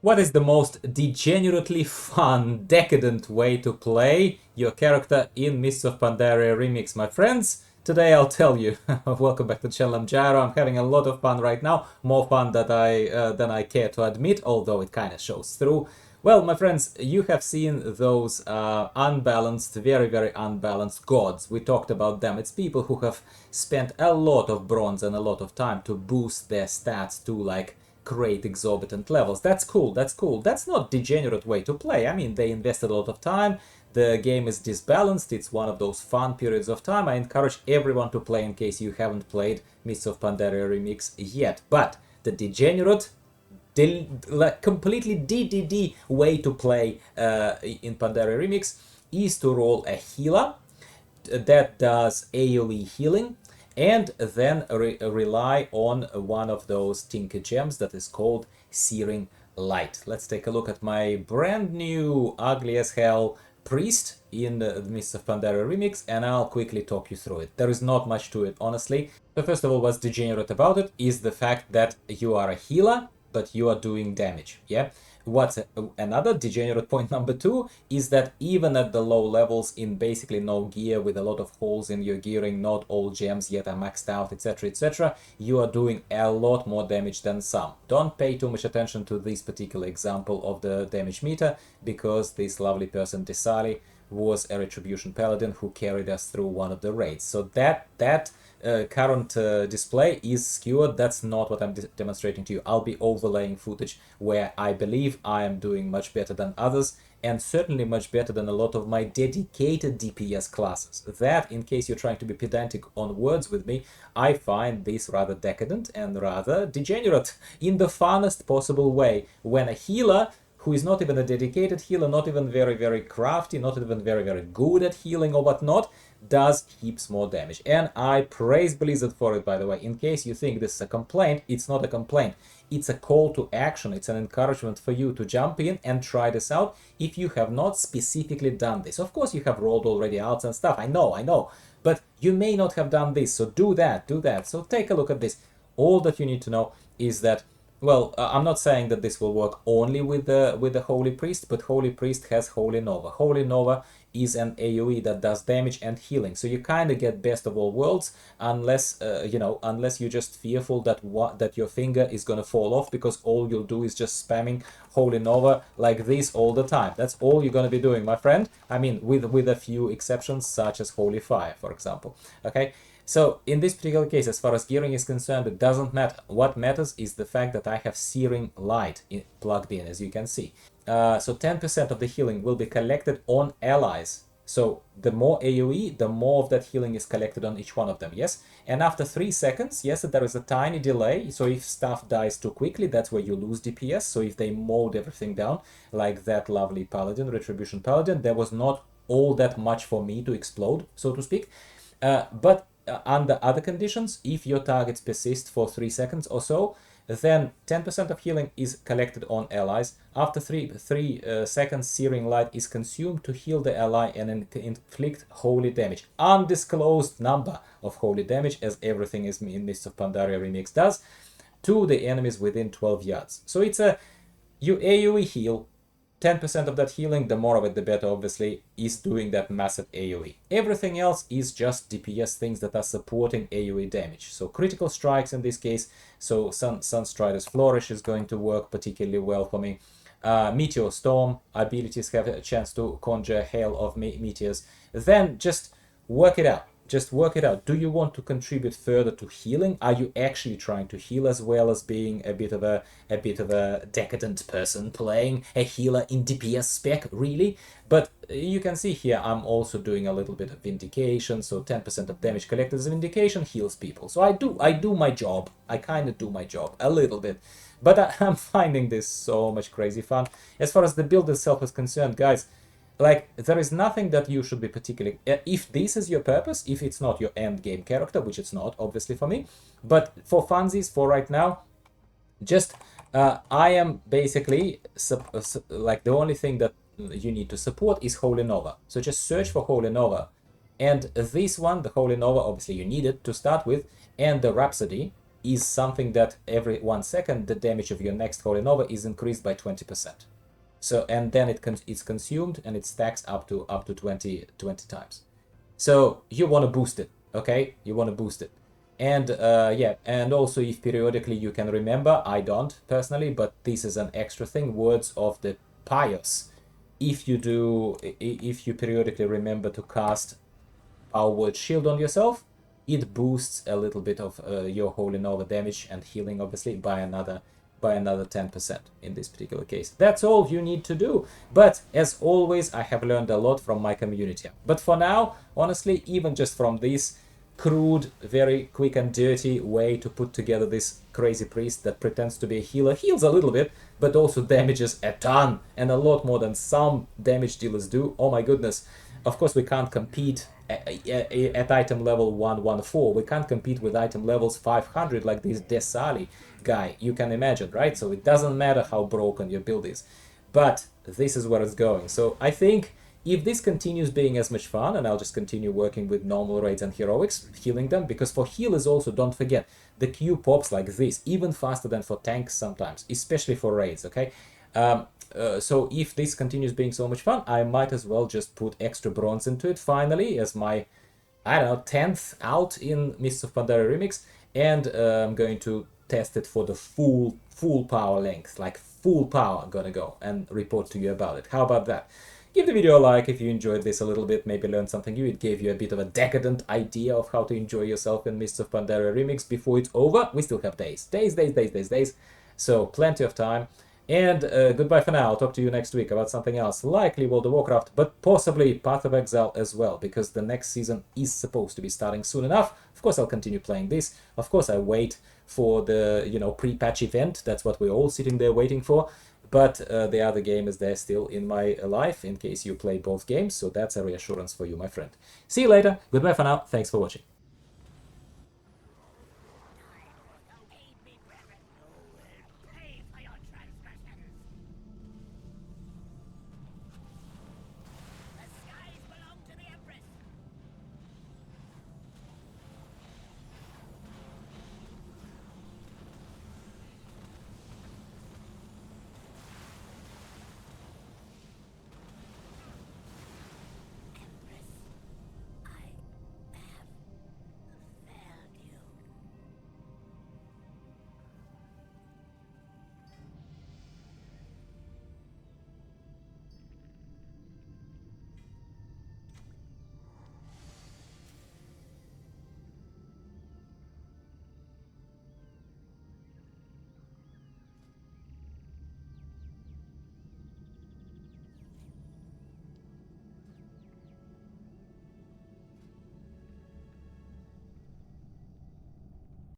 What is the most degenerately fun, decadent way to play your character in Mists of Pandaria Remix, my friends? Today I'll tell you. Welcome back to the channel, I'm Gyro. I'm having a lot of fun right now, more fun than I care to admit, although it kind of shows through. Well, my friends, you have seen those unbalanced, very unbalanced gods. We talked about them. It's people who have spent a lot of bronze and a lot of time to boost their stats to, like, create exorbitant levels. That's cool, that's cool. That's not degenerate way to play. I mean, they invested a lot of time. The game is disbalanced. It's one of those fun periods of time. I encourage everyone to play in case you haven't played Mists of Pandaria Remix yet. But the degenerate, like completely DDD way to play in Pandaria Remix is to roll a healer that does AoE healing and then rely on one of those tinker gems that is called Searing Light. Let's take a look at my brand new ugly as hell priest in the Mists of Pandaria Remix, and I'll quickly talk you through it. There is not much to it, honestly. So first of all, what's degenerate about it is the fact that you are a healer, but you are doing damage, yeah? What's another degenerate point number 2 is that even at the low levels in basically no gear with a lot of holes in your gearing, not all gems yet are maxed out, etc, you are doing a lot more damage than some. Don't pay too much attention to this particular example of the damage meter, because this lovely person Desali was a Retribution Paladin who carried us through one of the raids. So that current display is skewered. That's not what I'm demonstrating to you. I'll be overlaying footage where I believe I am doing much better than others, and certainly much better than a lot of my dedicated DPS classes. That, in case you're trying to be pedantic on words with me, I find this rather decadent and rather degenerate in the funnest possible way, when a healer who is not even a dedicated healer, not even very crafty, not even very good at healing or whatnot, does heaps more damage. And I praise Blizzard for it, by the way. In case you think this is a complaint, it's not a complaint. It's a call to action. It's an encouragement for you to jump in and try this out if you have not specifically done this. Of course, you have rolled already outs and stuff. I know. But you may not have done this, so do that. So take a look at this. All that you need to know is that, well, I'm not saying that this will work only with the Holy Priest, but Holy Priest has Holy Nova. Holy Nova is an AoE that does damage and healing, so you kind of get best of all worlds, unless unless you're just fearful that your finger is gonna fall off, because all you'll do is just spamming Holy Nova like this all the time. That's all you're gonna be doing, my friend. I mean, with a few exceptions, such as Holy Fire, for example. Okay. So in this particular case, as far as gearing is concerned, it doesn't matter. What matters is the fact that I have Searing Light plugged in, as you can see. So 10% of the healing will be collected on allies. So the more AoE, the more of that healing is collected on each one of them, yes? And after 3 seconds, yes, there is a tiny delay. So if stuff dies too quickly, that's where you lose DPS. So if they mowed everything down, like that lovely Paladin, Retribution Paladin, there was not all that much for me to explode, so to speak. But under other conditions, if your targets persist for 3 seconds or so, then 10% of healing is collected on allies. After 3 seconds, Searing Light is consumed to heal the ally and inflict holy damage. Undisclosed number of holy damage, as everything is in Mists of Pandaria Remix does, to the enemies within 12 yards. So it's you AoE heal. 10% of that healing, the more of it the better, obviously, is doing that massive AoE. Everything else is just DPS things that are supporting AoE damage. So critical strikes in this case, so Sunstrider's Flourish is going to work particularly well for me. Meteor Storm abilities have a chance to conjure a hail of meteors. Then just work it out. Just work it out. Do you want to contribute further to healing? Are you actually trying to heal as well as being a bit of a decadent person playing a healer in DPS spec, really? But you can see here I'm also doing a little bit of vindication, so 10% of damage collected as a vindication heals people. So I do my job. I kind of do my job a little bit. But I'm finding this so much crazy fun. As far as the build itself is concerned, guys, like, there is nothing that you should be particularly... If this is your purpose, if it's not your end game character, which it's not, obviously, for me, but for funsies, for right now, just I am basically like, the only thing that you need to support is Holy Nova. So just search for Holy Nova, and this one, the Holy Nova, obviously you need it to start with, and the Rhapsody, is something that every 1 second the damage of your next Holy Nova is increased by 20%. So, and then it's consumed and it stacks up to 20 times. So you want to boost it, okay? You want to boost it. And yeah, and also if periodically you can remember, I don't personally, but this is an extra thing, Words of the Pious. If you periodically remember to cast Power Word Shield on yourself, it boosts a little bit of your Holy Nova damage and healing, obviously, by another 10% in this particular case. That's all you need to do. But as always, I have learned a lot from my community. But for now, honestly, even just from this crude, very quick and dirty way to put together this crazy priest that pretends to be a healer, heals a little bit, but also damages a ton, and a lot more than some damage dealers do. Oh my goodness. Of course, we can't compete at item level 114. We can't compete with item levels 500 like this Desali guy. You can imagine, right? So it doesn't matter how broken your build is. But this is where it's going. So I think if this continues being as much fun, and I'll just continue working with normal raids and heroics, healing them, because for healers also, don't forget, the Q pops like this, even faster than for tanks sometimes, especially for raids, okay? So if this continues being so much fun, I might as well just put extra bronze into it finally as my, I don't know, 10th out in Mists of Pandaria Remix, and I'm going to test it for the full power length, like full power, gonna go and report to you about it. How about that? Give the video a like if you enjoyed this a little bit, maybe learned something new. It gave you a bit of a decadent idea of how to enjoy yourself in Mists of Pandaria Remix before it's over. We still have days. So plenty of time. And goodbye for now. I'll talk to you next week about something else, likely World of Warcraft, but possibly Path of Exile as well, because the next season is supposed to be starting soon enough. Of course, I'll continue playing this. Of course, I wait for the, pre-patch event. That's what we're all sitting there waiting for. But the other game is there still in my life, in case you play both games, so that's a reassurance for you, my friend. See you later. Goodbye for now. Thanks for watching.